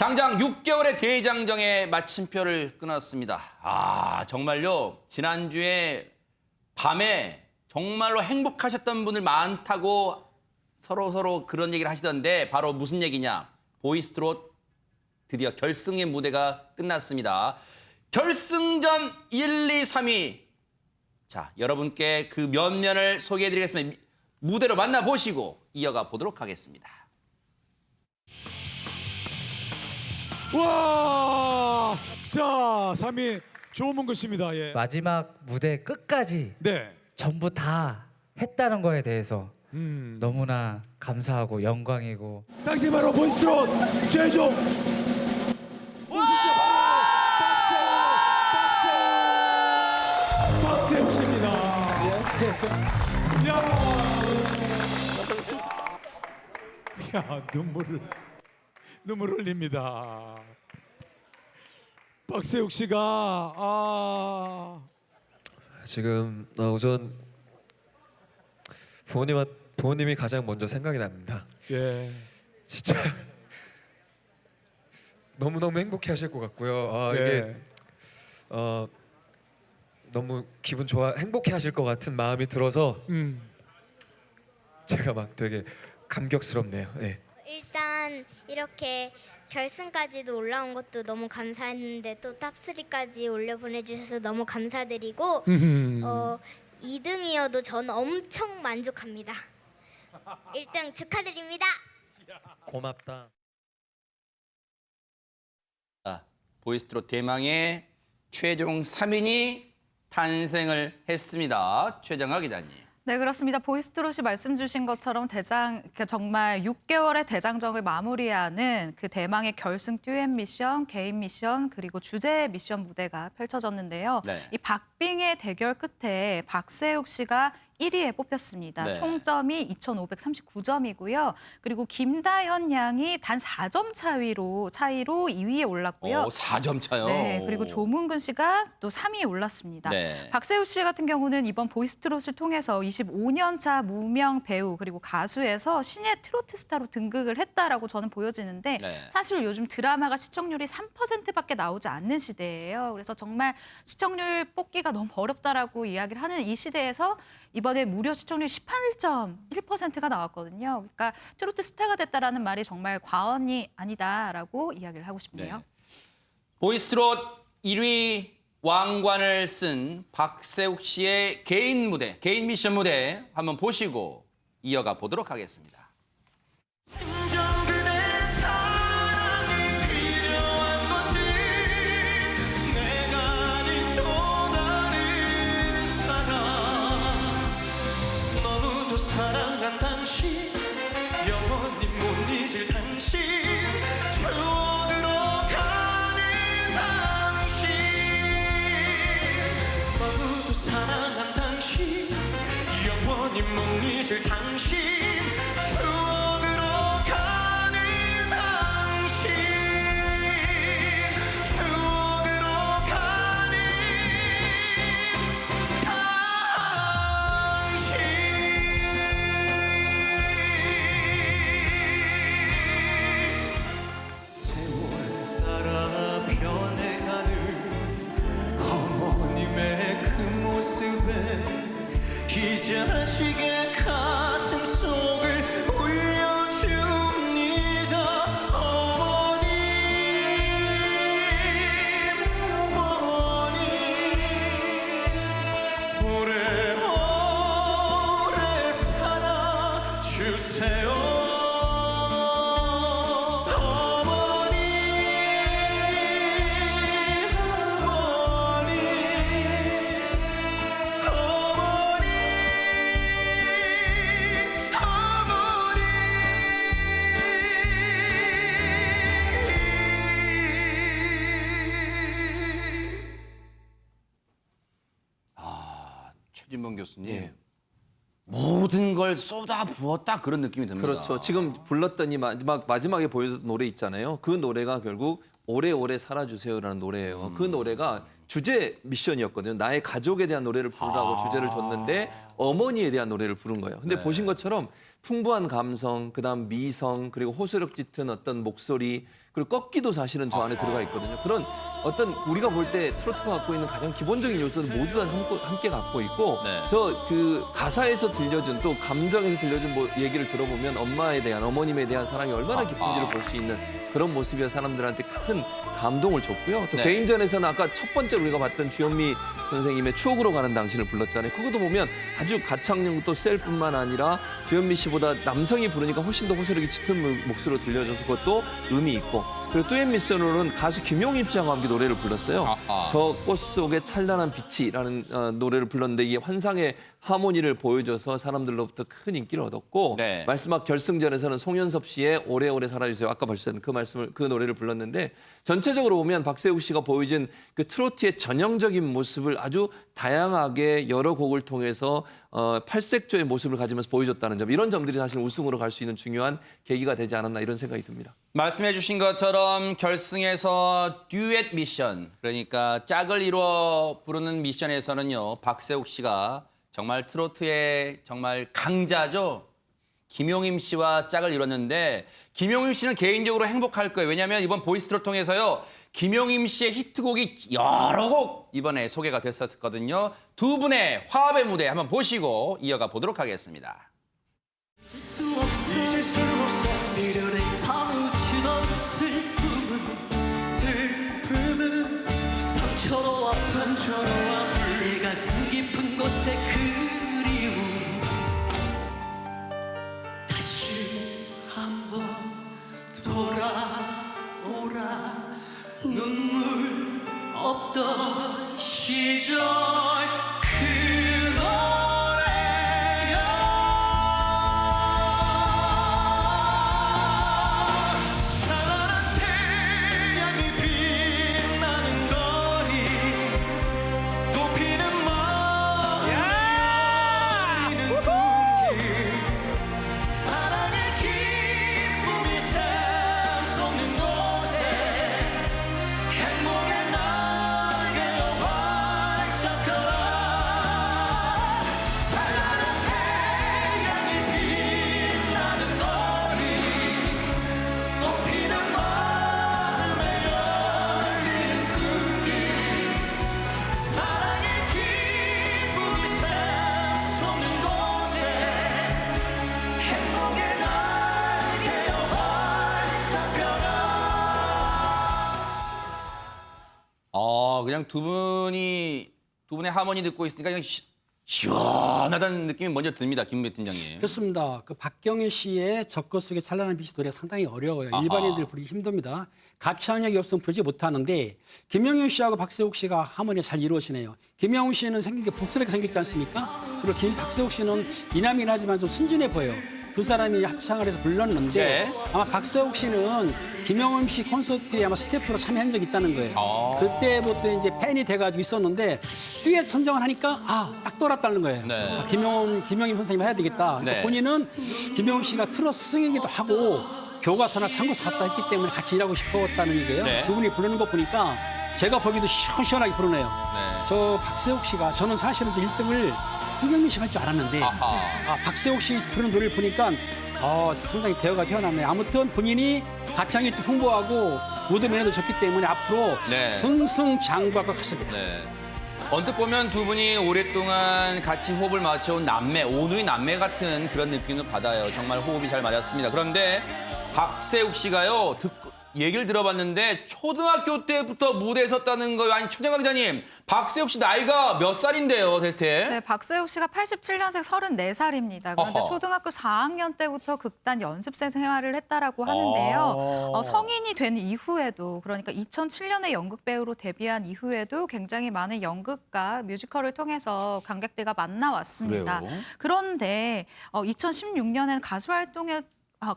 당장 6개월의 대장정에 마침표를 끊었습니다. 정말요. 지난주에 밤에 정말로 행복하셨던 분들 많다고 서로 그런 얘기를 하시던데 바로 무슨 얘기냐. 보이스트롯 드디어 결승의 무대가 끝났습니다. 결승전 1, 2, 3위. 자, 여러분께 그 면면을 소개해드리겠습니다. 무대로 만나보시고 이어가 보도록 하겠습니다. 와, 자, 3위 좋은 것입니다. 예. 마지막 무대 끝까지 네. 전부 다 했다는 거에 대해서 너무나 감사하고 영광이고. 당시 바로 보이스트롯 최종 박세욱 씨입니다. 야, 눈물 흘립니다. 박세욱 씨가 지금 우선 부모님이 가장 먼저 생각이 납니다. 예. 진짜 너무너무 행복해하실 것 같고요. 예. 이게 너무 기분 좋아 행복해하실 것 같은 마음이 들어서 제가 막 되게 감격스럽네요. 네. 일단 이렇게 결승까지도 올라온 것도 너무 감사했는데 또 탑3까지 올려보내주셔서 너무 감사드리고 2등이어도 저는 엄청 만족합니다. 1등 축하드립니다. 고맙다. 보이스트롯 대망의 최종 3인이 탄생을 했습니다. 최정아 기자님. 네, 그렇습니다. 보이스트롯이 말씀 주신 것처럼 정말 6개월의 대장정을 마무리하는 그 대망의 결승 듀엣 미션, 개인 미션, 그리고 주제 미션 무대가 펼쳐졌는데요. 네. 이 박빙의 대결 끝에 박세욱 씨가 1위에 뽑혔습니다. 네. 총점이 2,539점이고요. 그리고 김다현 양이 단 4점 차이로 2위에 올랐고요. 4점 차요. 네, 그리고 조문근 씨가 또 3위에 올랐습니다. 네. 박세우 씨 같은 경우는 이번 보이스트롯을 통해서 25년 차 무명 배우 그리고 가수에서 신예 트로트 스타로 등극을 했다라고 저는 보여지는데 네. 사실 요즘 드라마가 시청률이 3%밖에 나오지 않는 시대예요. 그래서 정말 시청률 뽑기가 너무 어렵다라고 이야기를 하는 이 시대에서 이번에 무려 시청률 18.1%가 나왔거든요. 그러니까 트로트 스타가 됐다라는 말이 정말 과언이 아니다라고 이야기를 하고 싶네요. 네. 보이스트롯 1위 왕관을 쓴 박세욱 씨의 개인 무대, 개인 미션 무대 한번 보시고 이어가 보도록 하겠습니다. 사랑한 당신 영원히 못 잊을 당신 추억으로 가는 당신 너무도 사랑한 당신 영원히 못 잊을 당신 추억으로 가는 당신 추억으로 가는 세월 따라 변해가는 어머님의 그 모습에 이 자식의 가슴 속을 울려줍니다. 어머님, 어머님 오래오래 살아주세요. 최진봉 교수님. 모든 걸 쏟아 부었다 그런 느낌이 듭니다. 그렇죠. 지금 불렀더니 마지막에 보여준 노래 있잖아요. 그 노래가 결국 오래오래 살아주세요라는 노래예요. 그 노래가 주제 미션이었거든요. 나의 가족에 대한 노래를 부르라고 주제를 줬는데 어머니에 대한 노래를 부른 거예요. 근데 보신 것처럼 풍부한 감성, 그다음 미성, 그리고 호소력 짙은 어떤 목소리, 그리고 꺾기도 사실은 저 안에 들어가 있거든요. 그런 어떤 우리가 볼 때 트로트가 갖고 있는 가장 기본적인 요소는 모두 다 함께 갖고 있고 네. 저 그 가사에서 들려준 또 감정에서 들려준 뭐 얘기를 들어보면 엄마에 대한 어머님에 대한 사랑이 얼마나 깊은지를 볼 수 있는 그런 모습이 사람들한테 큰 감동을 줬고요. 또 네. 개인전에서는 아까 첫 번째 우리가 봤던 주현미 선생님의 추억으로 가는 당신을 불렀잖아요. 그것도 보면 아주 가창력도 셀뿐만 아니라 주현미 씨보다 남성이 부르니까 훨씬 더 호소력이 짙은 목소리로 들려줘서 그것도 의미 있고 그리고 뚜엣 미션으로는 가수 김용임 씨하고 함께 노래를 불렀어요. 아하. 저 꽃 속에 찬란한 빛이라는 노래를 불렀는데 이게 환상의 하모니를 보여줘서 사람들로부터 큰 인기를 얻었고 네. 마지막 결승전에서는 송현섭 씨의 오래오래 살아주세요. 아까 벌써 그 노래를 불렀는데 전체적으로 보면 박세욱 씨가 보여준 그 트로트의 전형적인 모습을 아주 다양하게 여러 곡을 통해서 팔색조의 모습을 가지면서 보여줬다는 점 이런 점들이 사실 우승으로 갈 수 있는 중요한 계기가 되지 않았나 이런 생각이 듭니다. 말씀해 주신 것처럼 결승에서 듀엣 미션, 그러니까 짝을 이루어 부르는 미션에서는요. 박세욱 씨가 정말 트로트의 정말 강자죠. 김용임 씨와 짝을 이뤘는데 김용임 씨는 개인적으로 행복할 거예요. 왜냐하면 이번 보이스트롯 통해서요. 김용임 씨의 히트곡이 여러 곡 이번에 소개가 됐었거든요. 두 분의 화합의 무대 한번 보시고 이어가 보도록 하겠습니다. 잊을 수 없어 미련에 사무치던 슬픔은 상처로 아픈 내 가슴 깊은 곳에 그리움 다시 한번 돌아오라 눈물 없던 시절 그 노래야 찬란한 태양이 빛나는 거리 높이는 마음 열리는 꿈길 사랑의 기쁨이 샘솟는 곳에 행복의 날개로 활짝 펴라 찬란한 태양이 빛나는 거리 높이는 마음에 열리는 꿈길 사랑의 기쁨이 샘솟는 곳에 행복의 날개로 활짝 펴라 그냥 두 분의 하모니 듣고 있으니까 그냥 시원하다는 느낌이 먼저 듭니다. 김은배 팀장님. 그렇습니다. 그 박경희 씨의 적꽃 속의 찬란한 빛이 노래가 상당히 어려워요. 아하. 일반인들 부르기 힘듭니다. 가창력이 없으면 부르지 못하는데 김영윤 씨하고 박세욱 씨가 하모니 잘 이루어지네요. 김영윤 씨는 생긴 게 복스럽게 생겼지 않습니까? 그리고 박세욱 씨는 이남이긴 하지만 좀 순진해 보여요. 두 사람이 합창을 해서 불렀는데 네. 아마 박세욱 씨는 김영훈 씨 콘서트에 아마 스태프로 참여한 적이 있다는 거예요. 그때부터 이제 팬이 돼가지고 있었는데 듀엣 선정을 하니까 딱 돌았다는 거예요. 네. 김영임 선생님 해야 되겠다. 그러니까 네. 본인은 김영훈 씨가 트로트 스승이기도 하고 교과서나 참고서 갔다 했기 때문에 같이 일하고 싶었다는 얘기예요. 네. 두 분이 부르는 거 보니까 제가 보기도 시원시원하게 부르네요. 네. 저 박세욱 씨가 저는 사실은 1등을 홍경민 씨가 할 줄 알았는데 아하. 박세욱 씨 부르는 노래를 보니까 상당히 대화가 태어났네요. 아무튼 본인이 가창이 또 풍부하고 무대 매너도 좋기 때문에 앞으로 네. 승승장구할 것 같습니다. 네. 언뜻 보면 두 분이 오랫동안 같이 호흡을 맞춰온 남매, 오누이 남매 같은 그런 느낌을 받아요. 정말 호흡이 잘 맞았습니다. 그런데 박세욱 씨가요, 얘기를 들어봤는데 초등학교 때부터 무대에 섰다는 거예요. 아니, 최정화 기자님, 박세욱 씨 나이가 몇 살인데요, 대체? 네, 박세욱 씨가 87년생 34살입니다. 그런데 어허. 초등학교 4학년 때부터 극단 연습생 생활을 했다라고 하는데요. 성인이 된 이후에도, 그러니까 2007년에 연극 배우로 데뷔한 이후에도 굉장히 많은 연극과 뮤지컬을 통해서 관객들과 만나왔습니다. 그래요? 그런데 2016년에는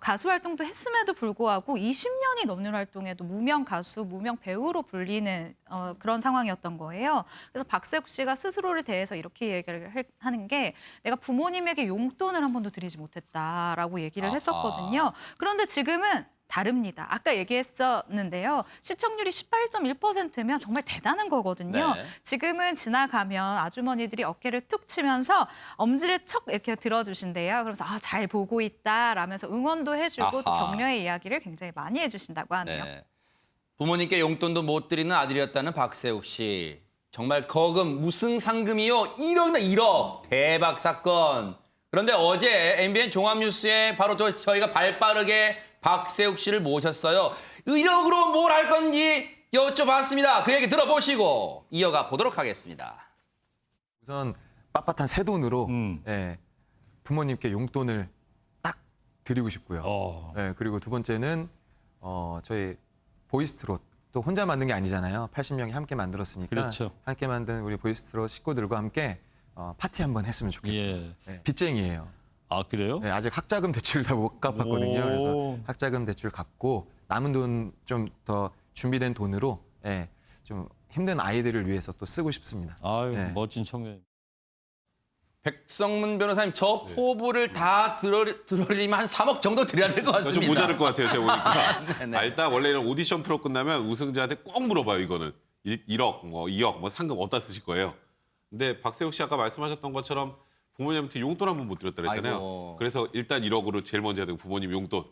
가수 활동도 했음에도 불구하고 20년이 넘는 활동에도 무명 가수, 무명 배우로 불리는 그런 상황이었던 거예요. 그래서 박세욱 씨가 스스로를 대해서 이렇게 얘기를 하는 게 내가 부모님에게 용돈을 한 번도 드리지 못했다라고 얘기를 아하. 했었거든요. 그런데 지금은 다릅니다. 아까 얘기했었는데요. 시청률이 18.1%면 정말 대단한 거거든요. 네. 지금은 지나가면 아주머니들이 어깨를 툭 치면서 엄지를 척 이렇게 들어주신대요. 그래서 잘 보고 있다 라면서 응원도 해주고 또 아하. 격려의 이야기를 굉장히 많이 해주신다고 하네요. 네. 부모님께 용돈도 못 드리는 아들이었다는 박세욱 씨. 정말 거금 무슨 상금이요? 1억이나 1억. 대박 사건. 그런데 어제 MBN 종합뉴스에 바로 저희가 발빠르게 박세욱 씨를 모셨어요. 1억으로 뭘 할 건지 여쭤봤습니다. 그 얘기 들어보시고 이어가 보도록 하겠습니다. 우선 빳빳한 새 돈으로 예, 부모님께 용돈을 딱 드리고 싶고요. 예, 그리고 두 번째는 저희 보이스트롯 또 혼자 만든 게 아니잖아요. 80명이 함께 만들었으니까 그렇죠. 함께 만든 우리 보이스트롯 식구들과 함께 파티 한번 했으면 좋겠어요. 예. 예, 빚쟁이에요. 아 그래요? 예, 아직 학자금 대출 다 못 갚았거든요. 오. 그래서 학자금 대출 갚고 남은 돈 좀 더 준비된 돈으로 예, 좀 힘든 아이들을 위해서 또 쓰고 싶습니다. 아유 예. 멋진 청년. 백성문 변호사님 저 포부를 다 들어리면 한 3억 정도 드려야 될 것 같습니다. 좀 모자랄 것 같아요, 제가 보니까. 네네. 일단 원래는 오디션 프로 끝나면 우승자한테 꼭 물어봐요, 이거는. 1억, 뭐 2억, 뭐 상금 어디다 쓰실 거예요? 근데 박세욱 씨 아까 말씀하셨던 것처럼 부모님한테 용돈 한 번 못 드렸다 그랬잖아요. 아이고. 그래서 일단 1억으로 제일 먼저 해야 되고 부모님 용돈,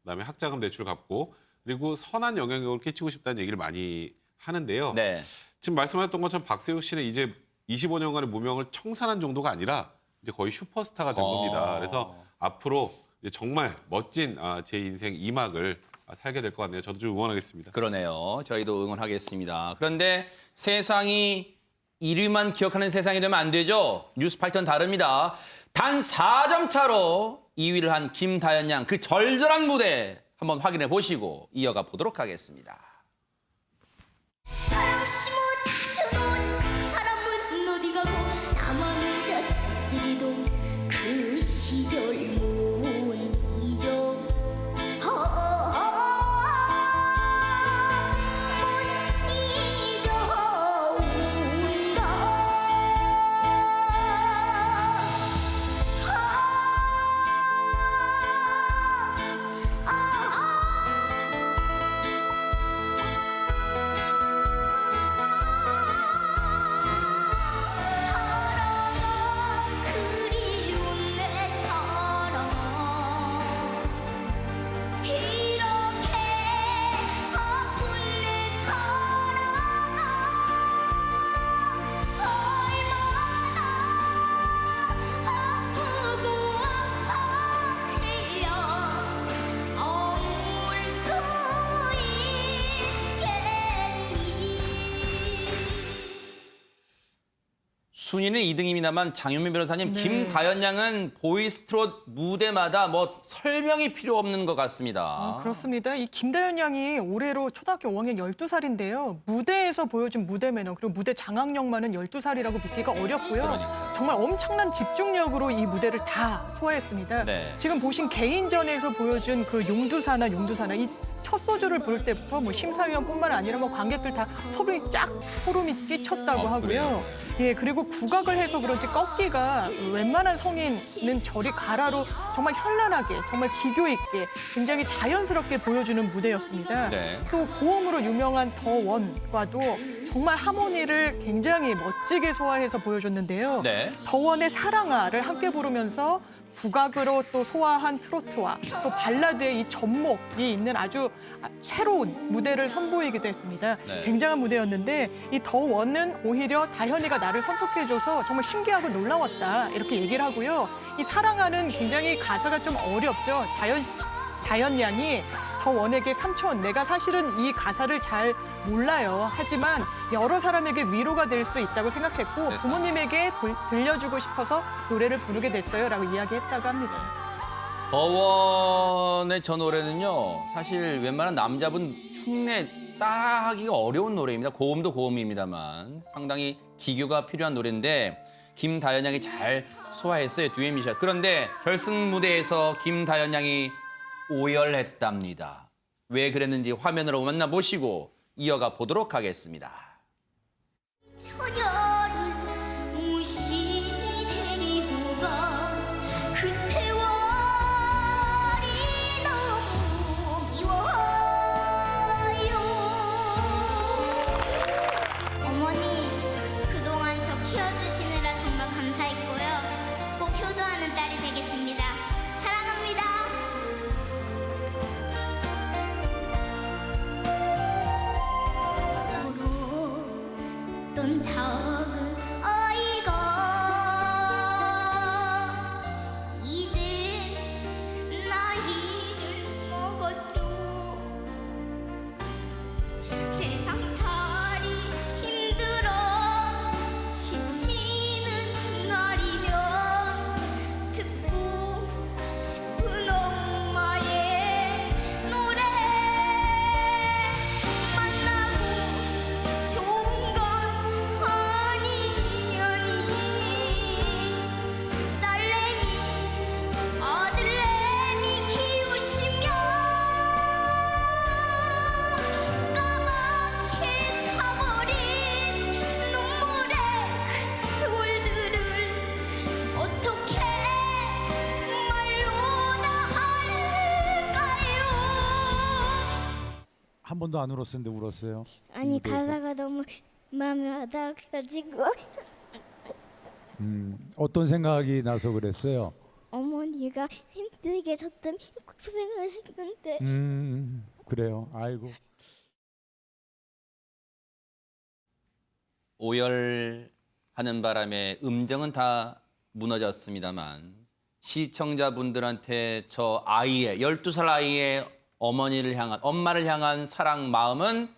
그다음에 학자금 대출 갚고 그리고 선한 영향력을 끼치고 싶다는 얘기를 많이 하는데요. 네. 지금 말씀하셨던 것처럼 박세욱 씨는 이제 25년간의 무명을 청산한 정도가 아니라 이제 거의 슈퍼스타가 된 겁니다. 그래서 앞으로 이제 정말 멋진 제 인생 2막을 살게 될 것 같네요. 저도 좀 응원하겠습니다. 그러네요. 저희도 응원하겠습니다. 그런데 세상이 1위만 기억하는 세상이 되면 안 되죠. 뉴스파이터는 다릅니다. 단 4점 차로 2위를 한 김다연 양 그 절절한 무대 한번 확인해 보시고 이어가 보도록 하겠습니다. 사랑시 못해주는 그 사람은 어디 가고 나만 혼자 쓸쓸히도 그 시절 못 잊어 못 잊어 사랑아 그리운 내 사랑아 이렇게 아픈 내 사랑아 얼마나 아프고 아파해야 아물 수 있겠니 순위는 2등입니다만 장윤민 변호사님, 네. 김다연 양은 보이스트롯 무대마다 뭐 설명이 필요 없는 것 같습니다. 그렇습니다. 이 김다연 양이 올해로 초등학교 5학년 12살인데요. 무대에서 보여준 무대 매너 그리고 무대 장악력만은 12살이라고 믿기가 어렵고요. 정말 엄청난 집중력으로 이 무대를 다 소화했습니다. 네. 지금 보신 개인전에서 보여준 그 용두사나 이 첫 소절을 부를 때부터 뭐 심사위원뿐만 아니라 뭐 관객들 다 소름이 끼쳤다고 하고요. 예, 그리고 국악을 해서 그런지 꺾기가 웬만한 성인은 저리 가라로 정말 현란하게, 정말 기교 있게 굉장히 자연스럽게 보여주는 무대였습니다. 네. 또 고음으로 유명한 더원과도 정말 하모니를 굉장히 멋지게 소화해서 보여줬는데요. 네. 더원의 사랑아를 함께 부르면서 국악으로 또 소화한 트로트와 또 발라드의 이 접목이 있는 아주 새로운 무대를 선보이기도 했습니다. 네. 굉장한 무대였는데 이 더원은 오히려 다현이가 나를 선택해줘서 정말 신기하고 놀라웠다 이렇게 얘기를 하고요. 이 사랑아는 굉장히 가사가 좀 어렵죠. 다현 양이 더원에게 삼촌, 내가 사실은 이 가사를 잘 몰라요. 하지만 여러 사람에게 위로가 될 수 있다고 생각했고 부모님에게 들려주고 싶어서 노래를 부르게 됐어요 라고 이야기했다고 합니다. 더원의 저 노래는요, 사실 웬만한 남자분 흉내 따하기가 어려운 노래입니다. 고음도 고음입니다만 상당히 기교가 필요한 노래인데 김다연 양이 잘 소화했어요, 듀엣 미션. 그런데 결승 무대에서 김다연 양이 오열했답니다. 왜 그랬는지 화면으로 만나보시고 이어가 보도록 하겠습니다. 처녀를 무심히 데리고 간 그 세월이 너무 미워 한 번도 안 울었었는데 울었어요. 아니 무대에서. 가사가 너무 마음에 와닿아가지고 어떤 생각이 나서 그랬어요? 어머니가 힘들게 저 때문에 고생하시는데 그래요. 아이고. 오열하는 바람에 음정은 다 무너졌습니다만 시청자분들한테 저 아이의 12살 아이의 엄마를 향한 사랑 마음은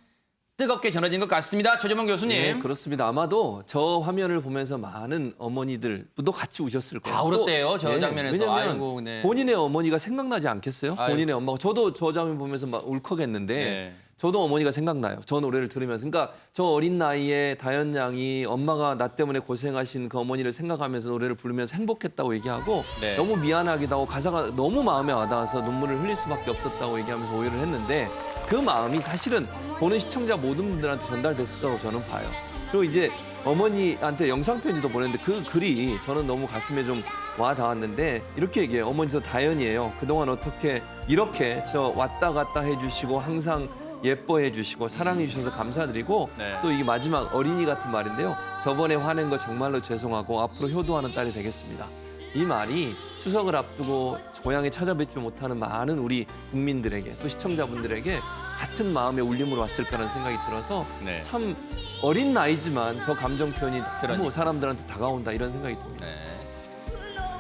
뜨겁게 전해진 것 같습니다. 조재범 교수님. 네, 그렇습니다. 아마도 저 화면을 보면서 많은 어머니들도 같이 우셨을 거예요. 다 울었대요, 또, 저 장면에서. 왜냐면 아이고, 네. 본인의 어머니가 생각나지 않겠어요? 아이고. 본인의 엄마가. 저도 저 장면 보면서 막 울컥했는데 네. 저도 어머니가 생각나요. 저 노래를 들으면서. 그러니까 저 어린 나이에 다현 양이 엄마가 나 때문에 고생하신 그 어머니를 생각하면서 노래를 부르면서 행복했다고 얘기하고 네. 너무 미안하기도 하고 가사가 너무 마음에 와닿아서 눈물을 흘릴 수밖에 없었다고 얘기하면서 오열을 했는데 그 마음이 사실은 보는 시청자 모든 분들한테 전달됐을 거라고 저는 봐요. 그리고 이제 어머니한테 영상 편지도 보냈는데 그 글이 저는 너무 가슴에 좀 와 닿았는데 이렇게 얘기해요. 어머니 저 다현이에요. 그동안 어떻게 이렇게 저 왔다 갔다 해주시고 항상 예뻐해 주시고 사랑해 주셔서 감사드리고 네. 또 이게 마지막 어린이 같은 말인데요. 저번에 화낸 거 정말로 죄송하고 앞으로 효도하는 딸이 되겠습니다. 이 말이 추석을 앞두고 고향에 찾아뵙지 못하는 많은 우리 국민들에게 또 시청자분들에게 같은 마음의 울림으로 왔을 거라는 생각이 들어서 네. 참 어린 나이지만 저 감정 표현이 그러니까. 너무 사람들한테 다가온다 이런 생각이 듭니다. 네.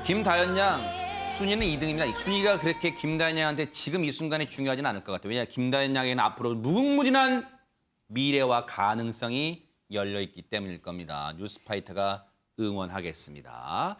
김다현 양 순위는 2등입니다. 순위가 그렇게 김다현 양한테 지금 이 순간에 중요하진 않을 것 같아요. 왜냐하면 김다현 양에게는 앞으로 무궁무진한 미래와 가능성이 열려 있기 때문일 겁니다. 뉴스파이터가 응원하겠습니다.